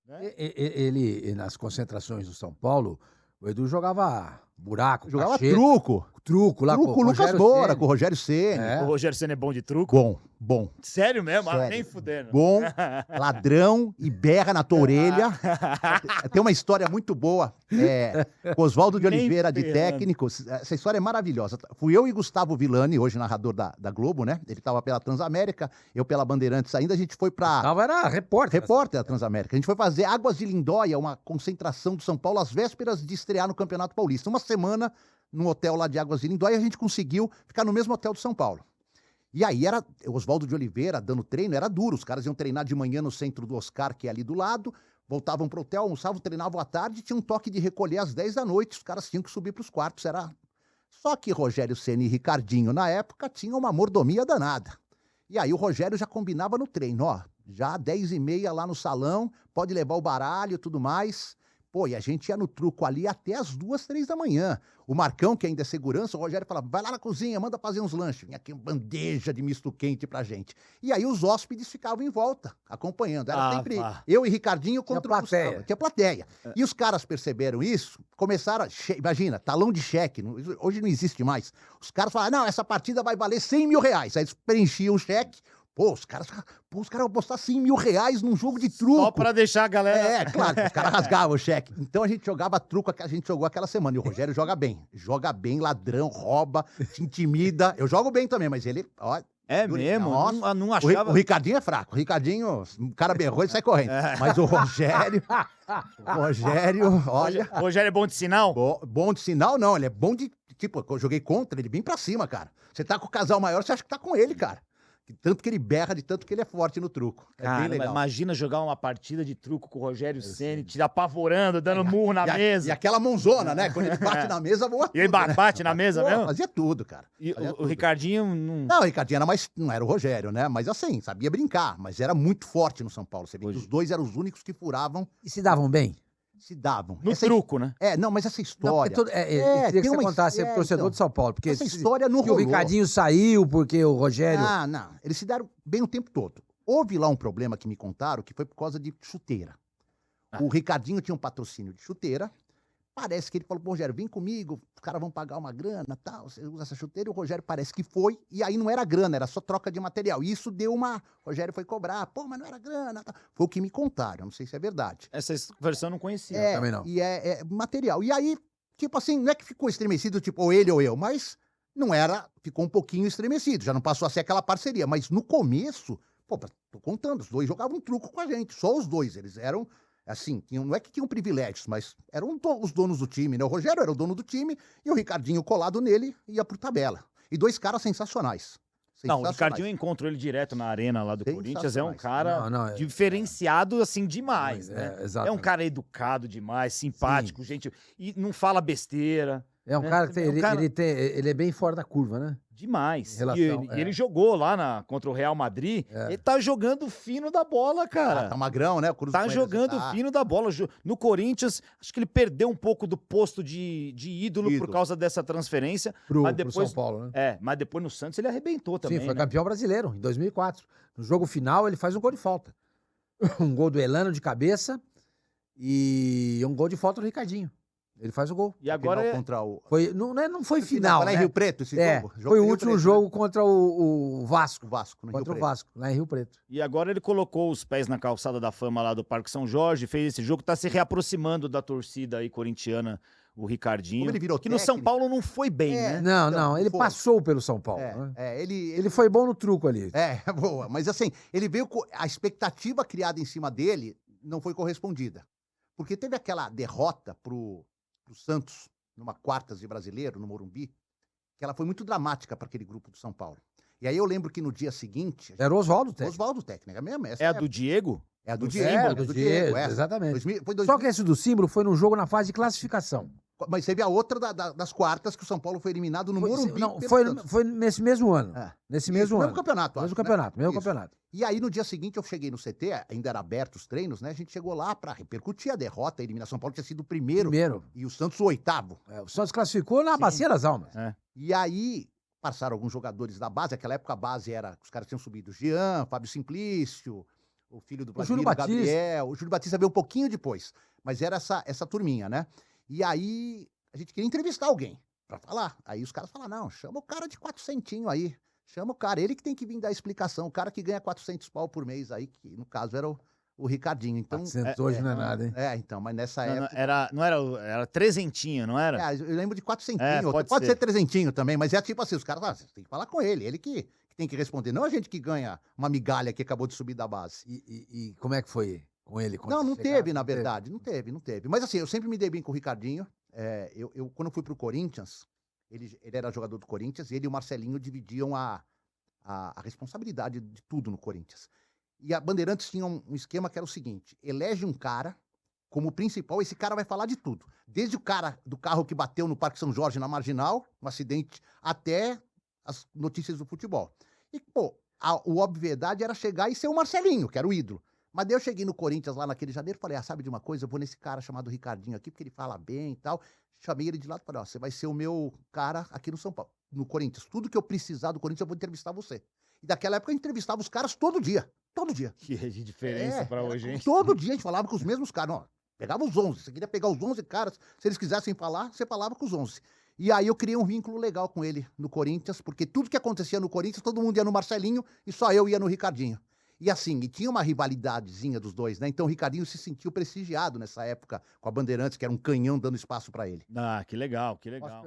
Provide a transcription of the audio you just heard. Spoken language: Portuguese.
né? Ele, nas concentrações do São Paulo, o Edu jogava buraco, Jogava cacheta, truco. truco lá Truco, com o Lucas Rogério Moura, Ceni. com o Rogério Ceni. É. O Rogério Ceni é bom de truco? Bom. Sério mesmo? Ah, Sério. nem fudendo. Bom, ladrão e berra na tua orelha. Tem uma história muito boa. Oswaldo de Nem Oliveira, de ferrando. técnico. Essa história é maravilhosa. Fui eu e Gustavo Villani, hoje narrador da Globo, né? Ele estava pela Transamérica, eu pela Bandeirantes ainda. A gente foi pra... Tava, era repórter. Repórter da Transamérica. A gente foi fazer Águas de Lindóia, uma concentração do São Paulo às vésperas de estrear no Campeonato Paulista. Uma semana num hotel lá de Águas de Lindóia, a gente conseguiu ficar no mesmo hotel do São Paulo. E aí era Oswaldo de Oliveira dando treino, era duro. Os caras iam treinar de manhã no centro do Oscar, que é ali do lado, voltavam pro hotel, almoçavam, treinavam à tarde, tinha um toque de recolher às 10 da noite. Os caras tinham que subir pros quartos, era... Só que Rogério Ceni e Ricardinho, na época, tinham uma mordomia danada. E aí o Rogério já combinava no treino, ó, já 10h30 lá no salão, pode levar o baralho e tudo mais. Pô, e a gente ia no truco ali até as 2, 3 da manhã. O Marcão, que ainda é segurança, o Rogério falava, vai lá na cozinha, manda fazer uns lanches. Vinha aqui uma bandeja de misto quente pra gente. E aí os hóspedes ficavam em volta, acompanhando. Era sempre eu e Ricardinho contra o Gustavo. Tinha plateia. E os caras perceberam isso, começaram a... Imagina, talão de cheque, hoje não existe mais. Os caras falaram, não, essa partida vai valer 100 mil reais. Aí eles preenchiam o cheque. Pô, os caras vão apostar 100 mil reais num jogo de truco. Só pra deixar a galera... Claro, os caras rasgavam o cheque. Então a gente jogava truco, a gente jogou aquela semana. E o Rogério joga bem, ladrão, rouba, te intimida. Eu jogo bem também, mas ele, ó... É mesmo? Nossa, não achava... O Ricardinho é fraco. O Ricardinho, o cara berrou e sai correndo. Mas o Rogério, olha... O Rogério é bom de sinal? Bom de sinal, não. Ele é bom de... Tipo, eu joguei contra, ele bem pra cima, cara. Você tá com o casal maior, você acha que tá com ele, cara. De tanto que ele berra, de tanto que ele é forte no truco. Cara, bem legal. imagina jogar uma partida de truco com o Rogério Ceni, te apavorando, dando murro na mesa. E aquela mãozona, né? Quando ele bate na mesa, voa tudo, E ele bate na mesa mesmo? Fazia tudo, cara. E Fazia o tudo. Ricardinho não... Não, o Ricardinho era mais... Não era o Rogério, né? Mas assim, sabia brincar. Mas era muito forte no São Paulo. Você vê que os dois eram os únicos que furavam. E se davam bem? Se davam. No truco, né? Não, mas essa Não, história... eu queria que tem você uma... contasse pro torcedor então, de São Paulo. Porque essa história não que o rolou. Ricardinho saiu, porque o Rogério... Ah, não. Eles se deram bem o tempo todo. Houve lá um problema que me contaram, que foi por causa de chuteira. O Ricardinho tinha um patrocínio de chuteira. Parece que ele falou, pô, Rogério, vem comigo, os caras vão pagar uma grana, tal, você usa essa chuteira. E o Rogério parece que foi, e aí não era grana, era só troca de material. E isso deu uma... O Rogério foi cobrar, pô, mas não era grana, tal. Foi o que me contaram, não sei se é verdade. Essa versão eu não conhecia. Também não. E é material. E aí, tipo assim, não é que ficou estremecido, tipo, ou ele ou eu, mas não era, ficou um pouquinho estremecido, já não passou a ser aquela parceria. Mas no começo, pô, tô contando, os dois jogavam um truco com a gente, só os dois, eles eram... Assim, não é que tinham privilégios, mas eram os donos do time, né? O Rogério era o dono do time e o Ricardinho colado nele ia por tabela. E dois caras sensacionais. Não, o Ricardinho, eu encontro ele direto na arena lá do Corinthians, é um cara diferenciado, assim, demais, né? É um cara educado demais, simpático, gente, e não fala besteira. É um cara que ele é bem fora da curva, né? Demais. Relação, e ele jogou lá contra o Real Madrid. Ele tá jogando fino da bola, cara. Tá magrão, né? Tá jogando fino da bola. No Corinthians, acho que ele perdeu um pouco do posto de ídolo por causa dessa transferência. Mas depois, pro São Paulo, né? Mas depois no Santos ele arrebentou também. Sim, foi campeão brasileiro em 2004. No jogo final, ele faz um gol de falta. Um gol do Elano de cabeça e um gol de falta do Ricardinho. Ele faz o gol. E agora contra o... não foi final, lá né? em Rio Preto esse jogo? Foi o último jogo contra o Vasco. Contra o Vasco, lá em Rio Preto. E agora ele colocou os pés na calçada da fama lá do Parque São Jorge, fez esse jogo, tá se reaproximando da torcida aí corintiana, o Ricardinho. Como ele virou que no São Paulo não foi bem, né? Não, ele passou pelo São Paulo. Ele foi bom no truco ali. Boa. Mas assim, ele veio com... A expectativa criada em cima dele não foi correspondida. Porque teve aquela derrota pro Santos, numa quartas de brasileiro, no Morumbi, que ela foi muito dramática para aquele grupo do São Paulo. E aí eu lembro que no dia seguinte... Era o Oswaldo técnico. Oswaldo técnico, é mesmo? É a do Diego? É a do Diego, exatamente. Só que esse do símbolo foi num jogo na fase de classificação. Mas teve a outra das quartas, que o São Paulo foi eliminado no Morumbi. Não, foi nesse mesmo ano. Nesse mesmo ano. Mesmo campeonato, Mesmo campeonato. E aí, no dia seguinte, eu cheguei no CT, ainda era aberto os treinos, né? A gente chegou lá pra repercutir a derrota, a eliminação. São Paulo tinha sido o primeiro. E o Santos o oitavo. O Santos classificou na Bacia das Almas. E aí, passaram alguns jogadores da base. Naquela época, a base era... Os caras tinham subido Jean, Fábio Simplício, o filho do Vladimir, o Gabriel. O Júlio Batista veio um pouquinho depois, mas era essa turminha, né? E aí a gente queria entrevistar alguém pra falar. Aí os caras falaram, não, chama o cara de 400 aí. Chama o cara, ele que tem que vir dar explicação. O cara que ganha 400 pau por mês aí, que no caso era o Ricardinho. Então, 400 hoje não é nada, hein? Então, mas nessa época... Era trezentinho, não era? Eu lembro de 400, pode ser trezentinho também, mas é tipo assim, os caras, você tem que falar com ele que tem que responder, não a gente que ganha uma migalha que acabou de subir da base. E como é que foi com ele? Não teve, na verdade, não teve. Mas assim, eu sempre me dei bem com o Ricardinho. Eu quando fui pro Corinthians, ele era jogador do Corinthians, e ele e o Marcelinho dividiam a responsabilidade de tudo no Corinthians. E a Bandeirantes tinha um esquema que era o seguinte, elege um cara como principal, esse cara vai falar de tudo. Desde o cara do carro que bateu no Parque São Jorge, na Marginal, um acidente, até as notícias do futebol. E, pô, o obviedade era chegar e ser o Marcelinho, que era o ídolo. Mas daí eu cheguei no Corinthians lá naquele janeiro e falei, sabe de uma coisa? Eu vou nesse cara chamado Ricardinho aqui, porque ele fala bem e tal. Chamei ele de lado e falei, você vai ser o meu cara aqui no São Paulo, no Corinthians. Tudo que eu precisar do Corinthians, eu vou entrevistar você. E daquela época eu entrevistava os caras todo dia. Todo dia. Que diferença pra hoje, hein? Todo dia a gente falava com os mesmos caras. Ó, pegava os 11. Você queria pegar os 11 caras, se eles quisessem falar, você falava com os 11. E aí eu criei um vínculo legal com ele no Corinthians, porque tudo que acontecia no Corinthians, todo mundo ia no Marcelinho e só eu ia no Ricardinho. E assim, e tinha uma rivalidadezinha dos dois, né? Então o Ricardinho se sentiu prestigiado nessa época com a Bandeirantes, que era um canhão dando espaço pra ele. Ah, que legal, que legal.